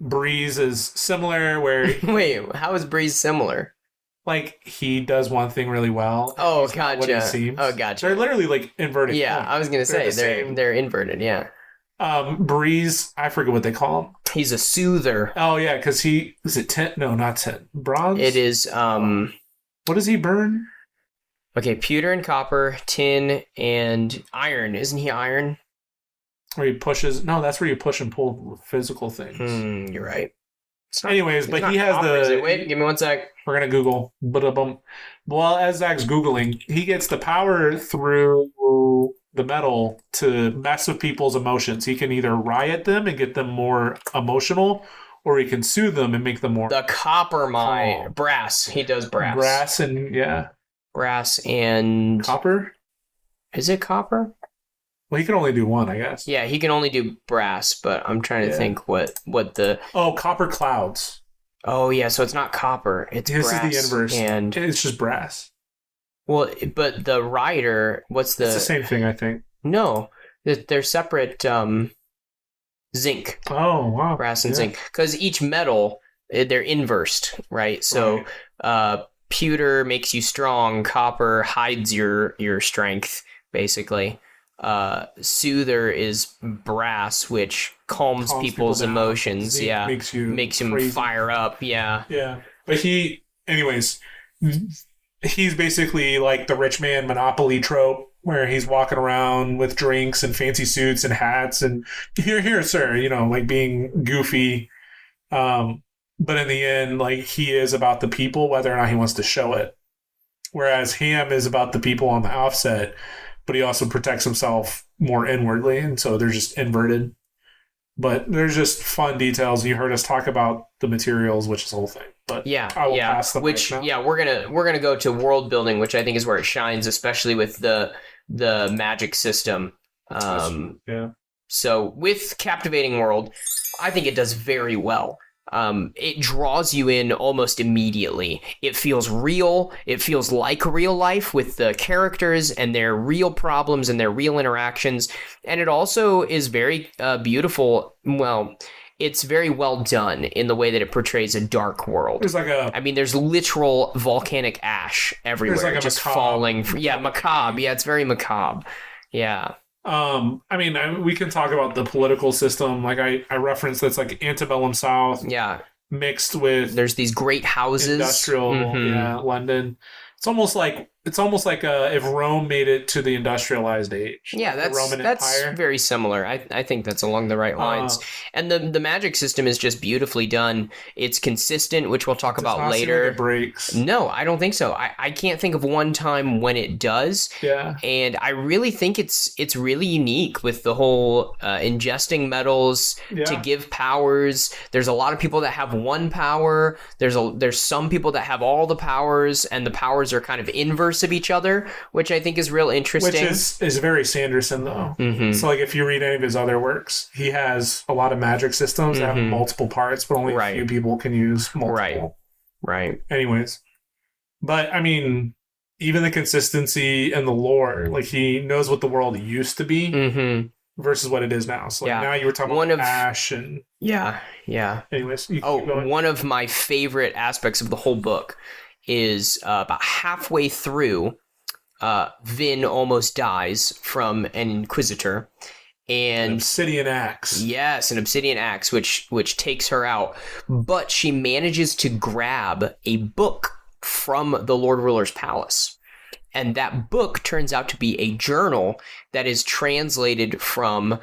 Speaker 2: Breeze is similar where...
Speaker 1: Wait, how is Breeze similar?
Speaker 2: Like, he does one thing really well.
Speaker 1: Oh, gotcha.
Speaker 2: What he seems.
Speaker 1: Oh, gotcha.
Speaker 2: They're literally, like, inverted.
Speaker 1: Yeah, I was going to say, they're inverted, yeah.
Speaker 2: Breeze, I forget what they call him.
Speaker 1: He's a soother.
Speaker 2: Oh, yeah, because he... Is it tin? No, not tin. Bronze?
Speaker 1: It is...
Speaker 2: What does he burn?
Speaker 1: Okay, pewter and copper, tin, and iron. Isn't he iron?
Speaker 2: Where he pushes... No, that's where you push and pull physical things.
Speaker 1: You're right.
Speaker 2: Anyways, but he has the...
Speaker 1: Wait, give me 1 sec.
Speaker 2: We're going to Google. Well, as Zach's Googling, he gets the power through the metal to mess with people's emotions. He can either riot them and get them more emotional, or he can soothe them and make them more...
Speaker 1: The copper mine. Brass. He does brass.
Speaker 2: Brass and, yeah.
Speaker 1: Brass and...
Speaker 2: Copper?
Speaker 1: Is it copper?
Speaker 2: Well, he can only do one, I guess.
Speaker 1: Yeah, he can only do brass, but I'm trying to think what the...
Speaker 2: Oh, copper clouds.
Speaker 1: Oh, yeah, so it's not copper. It's brass.
Speaker 2: This is the inverse.
Speaker 1: And
Speaker 2: it's just brass.
Speaker 1: Well, but the rider, what's the...
Speaker 2: It's the same thing, I think.
Speaker 1: No, they're separate zinc.
Speaker 2: Oh, wow.
Speaker 1: Brass and zinc. Because each metal, they're inversed, right? So pewter makes you strong, copper hides your strength, basically. Soother is brass, which calms people's emotions.
Speaker 2: Zinc
Speaker 1: makes him
Speaker 2: crazy.
Speaker 1: Fire up. Yeah.
Speaker 2: But anyways, he's basically like the rich man Monopoly trope, where he's walking around with drinks and fancy suits and hats and here, sir, like being goofy. But in the end, like, he is about the people, whether or not he wants to show it. Whereas Ham is about the people on the offset, but he also protects himself more inwardly, and so they're just inverted. But there's just fun details. You heard us talk about the materials, which is the whole thing. But I will pass the mic now.
Speaker 1: We're gonna go to world building, which I think is where it shines, especially with the magic system. So with Captivating World, I think it does very well. It draws you in almost immediately. It feels real. It feels like real life with the characters and their real problems and their real interactions. And it also is very beautiful. Well, it's very well done in the way that it portrays a dark world. There's literal volcanic ash everywhere, just falling. Macabre. Yeah, it's very macabre. Yeah.
Speaker 2: We can talk about the political system. Like I referenced, that's like antebellum South.
Speaker 1: Yeah.
Speaker 2: Mixed with...
Speaker 1: There's these great houses.
Speaker 2: Industrial, London. It's almost like if Rome made it to the industrialized age.
Speaker 1: Yeah, that's
Speaker 2: Empire.
Speaker 1: Very similar. I think that's along the right lines. And the magic system is just beautifully done. It's consistent, which we'll talk about later.
Speaker 2: Like it breaks.
Speaker 1: No, I don't think so. I can't think of one time when it does.
Speaker 2: Yeah.
Speaker 1: And I really think it's really unique with the whole ingesting metals to give powers. There's a lot of people that have one power. There's some people that have all the powers, and the powers are kind of inverse of each other, which I think is real interesting.
Speaker 2: Which is very Sanderson, though. Mm-hmm. So, like, if you read any of his other works, he has a lot of magic systems that have multiple parts, but only a few people can use multiple.
Speaker 1: Right.
Speaker 2: Anyways. But, even the consistency and the lore, like, he knows what the world used to be versus what it is now. So, now you were talking about Ash and...
Speaker 1: Yeah.
Speaker 2: Anyways.
Speaker 1: One of my favorite aspects of the whole book is about halfway through, Vin almost dies from an Inquisitor. And
Speaker 2: an obsidian axe.
Speaker 1: Yes, an obsidian axe, which takes her out. But she manages to grab a book from the Lord Ruler's palace. And that book turns out to be a journal that is translated from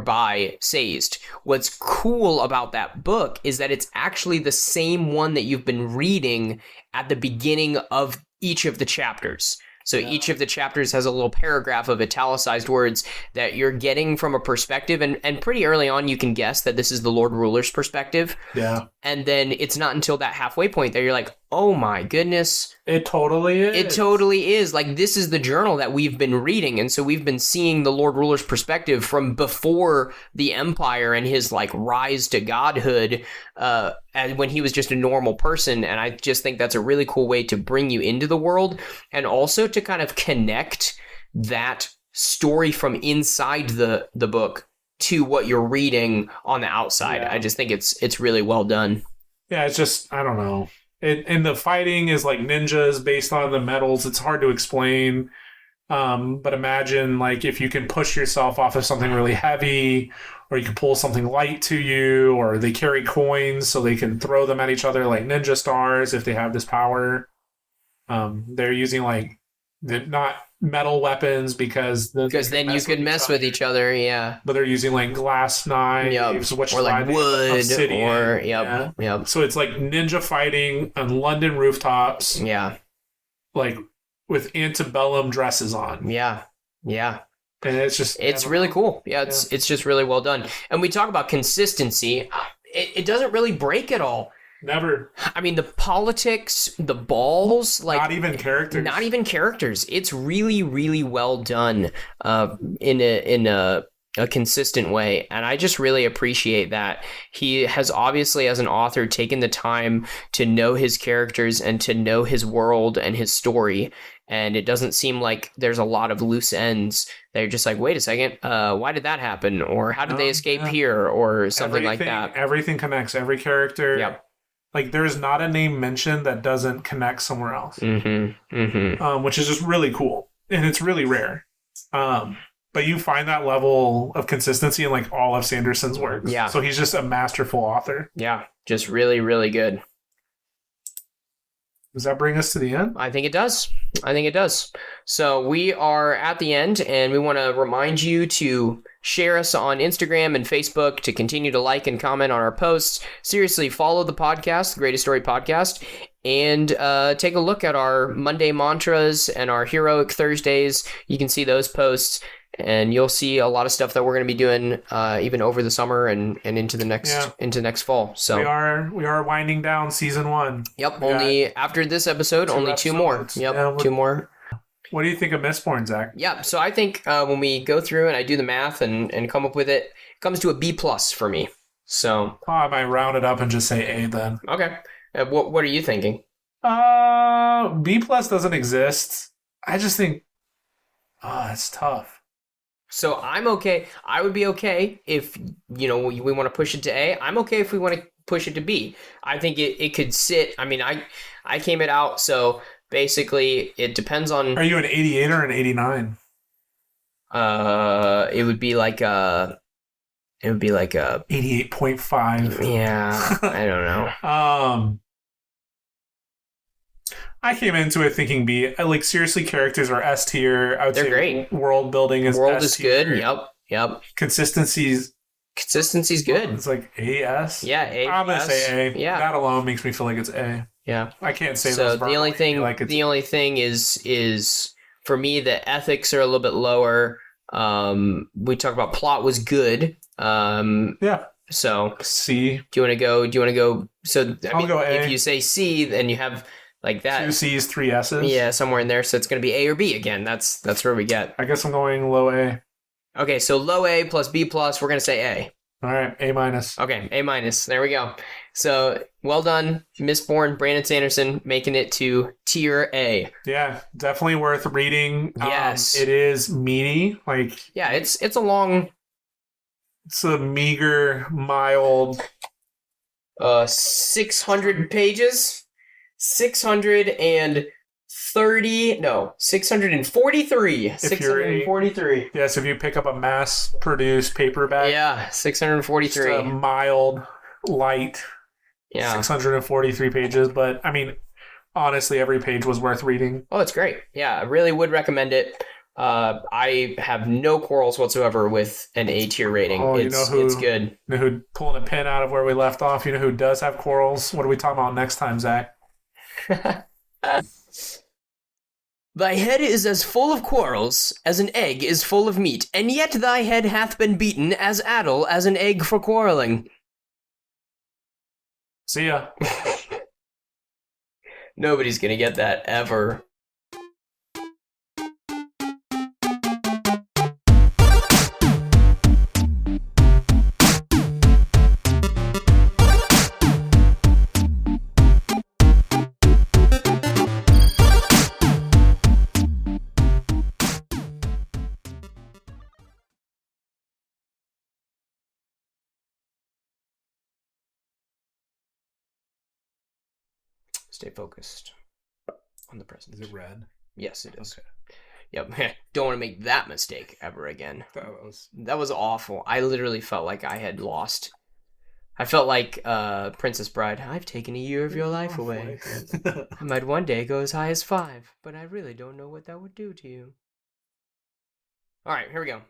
Speaker 1: by Sazed. What's cool about that book is that it's actually the same one that you've been reading at the beginning of each of the chapters. So each of the chapters has a little paragraph of italicized words that you're getting from a perspective. And pretty early on, you can guess that this is the Lord Ruler's perspective.
Speaker 2: Yeah.
Speaker 1: And then it's not until that halfway point that you're like, oh my goodness.
Speaker 2: It totally is.
Speaker 1: It totally is. Like, this is the journal that we've been reading. And so we've been seeing the Lord Ruler's perspective from before the Empire and his, like, rise to godhood and when he was just a normal person. And I just think that's a really cool way to bring you into the world and also to kind of connect that story from inside the book to what you're reading on the outside.
Speaker 2: Yeah.
Speaker 1: I just think it's really well done.
Speaker 2: Yeah, it's just, I don't know. And the fighting is like ninjas based on the metals. It's hard to explain. But imagine, like, if you can push yourself off of something really heavy, or you can pull something light to you, or they carry coins so they can throw them at each other like ninja stars if they have this power. They're using, like, not metal weapons because
Speaker 1: then you could mess with each other, yeah.
Speaker 2: But they're using, like, glass knives, which
Speaker 1: or like wood,
Speaker 2: obsidian.
Speaker 1: or
Speaker 2: yep. So it's like ninja fighting on London rooftops.
Speaker 1: Yeah.
Speaker 2: Like, with antebellum dresses on.
Speaker 1: Yeah.
Speaker 2: And it's just...
Speaker 1: It's really cool. Yeah, it's just really well done. And we talk about consistency. It doesn't really break at all.
Speaker 2: Never.
Speaker 1: I mean, the politics, the balls, like...
Speaker 2: Not even characters.
Speaker 1: It's really, really well done in a consistent way. And I just really appreciate that. He has obviously, as an author, taken the time to know his characters and to know his world and his story. And it doesn't seem like there's a lot of loose ends. They're just like, wait a second, why did that happen? Or how did they escape here? Or something like that.
Speaker 2: Everything connects. Every character.
Speaker 1: Yep.
Speaker 2: Like, there's not a name mentioned that doesn't connect somewhere else. Which is just really cool. And it's really rare. But you find that level of consistency in, like, all of Sanderson's works.
Speaker 1: Yeah.
Speaker 2: So he's just a masterful author.
Speaker 1: Yeah. Just really, really good.
Speaker 2: Does that bring us to the end?
Speaker 1: I think it does. So we are at the end, and we want to remind you to share us on Instagram and Facebook, to continue to like and comment on our posts. Seriously, follow the podcast, the Greatest Story Podcast, and take a look at our Monday mantras and our Heroic Thursdays. You can see those posts, and you'll see a lot of stuff that we're going to be doing even over the summer and into the next fall. So
Speaker 2: we are winding down season 1.
Speaker 1: Yep. After this episode, only 2 more. Yep. Yeah, 2 more.
Speaker 2: What do you think of Mistborn, Zach?
Speaker 1: Yeah. So I think when we go through and I do the math and come up with it, it comes to a B+ for me. So
Speaker 2: I might round it up and just say A then.
Speaker 1: Okay. What are you thinking?
Speaker 2: B+ doesn't exist. I just think, it's tough.
Speaker 1: So I'm okay. I would be okay if, we want to push it to A. I'm okay if we want to push it to B. I think it could sit. I mean, I came it out, so basically it depends on...
Speaker 2: Are you an 88 or an 89?
Speaker 1: It would be like a...
Speaker 2: 88.5.
Speaker 1: Yeah, I don't know.
Speaker 2: I came into it thinking B. Like, seriously, characters are S tier. I would
Speaker 1: They're
Speaker 2: say
Speaker 1: great.
Speaker 2: World building is
Speaker 1: World
Speaker 2: S
Speaker 1: is
Speaker 2: tier.
Speaker 1: good. Yep.
Speaker 2: Consistency's
Speaker 1: good.
Speaker 2: It's like AS.
Speaker 1: Yeah, A.
Speaker 2: I'm gonna say A.
Speaker 1: Yeah.
Speaker 2: That alone makes me feel like it's A.
Speaker 1: Yeah.
Speaker 2: I can't say
Speaker 1: so
Speaker 2: those
Speaker 1: the only thing. The only thing is for me, the ethics are a little bit lower. We talked about plot was good.
Speaker 2: Yeah.
Speaker 1: So
Speaker 2: C.
Speaker 1: Do you want to go? So
Speaker 2: I'll go A.
Speaker 1: If you say C, then you have like that.
Speaker 2: 2 C's, 3 S's.
Speaker 1: Yeah, somewhere in there. So it's going to be A or B again. That's where we get.
Speaker 2: I guess I'm going low A.
Speaker 1: Okay, so low A plus B plus. We're going to say A.
Speaker 2: All right, A-.
Speaker 1: Okay, A-. There we go. So well done, Mistborn, Brandon Sanderson, making it to tier A.
Speaker 2: Yeah, definitely worth reading.
Speaker 1: Yes,
Speaker 2: it is meaty. Like,
Speaker 1: yeah, it's a long.
Speaker 2: It's a meager, mild.
Speaker 1: 600 pages. 643. 643.
Speaker 2: Yes, if you pick up a mass-produced paperback.
Speaker 1: Yeah, 643.
Speaker 2: Just a mild, light.
Speaker 1: Yeah.
Speaker 2: 643 pages, but I mean, honestly, every page was worth reading.
Speaker 1: Oh, it's great. Yeah, I really would recommend it. I have no quarrels whatsoever with an A tier rating.
Speaker 2: Oh,
Speaker 1: It's good.
Speaker 2: You know who pulling a pin out of where we left off? You know who does have quarrels? What are we talking about next time, Zach?
Speaker 1: Thy head is as full of quarrels as an egg is full of meat, and yet thy head hath been beaten as addle as an egg for quarreling.
Speaker 2: See ya.
Speaker 1: Nobody's gonna get that ever. Stay focused on the present.
Speaker 2: Is it red?
Speaker 1: Yes, it is.
Speaker 2: Okay.
Speaker 1: Yep. Don't want to make that mistake ever again. That was awful. I literally felt like I had lost. I felt like Princess Bride. I've taken a year of your life away. I might one day go as high as 5, but I really don't know what that would do to you. All right, here we go.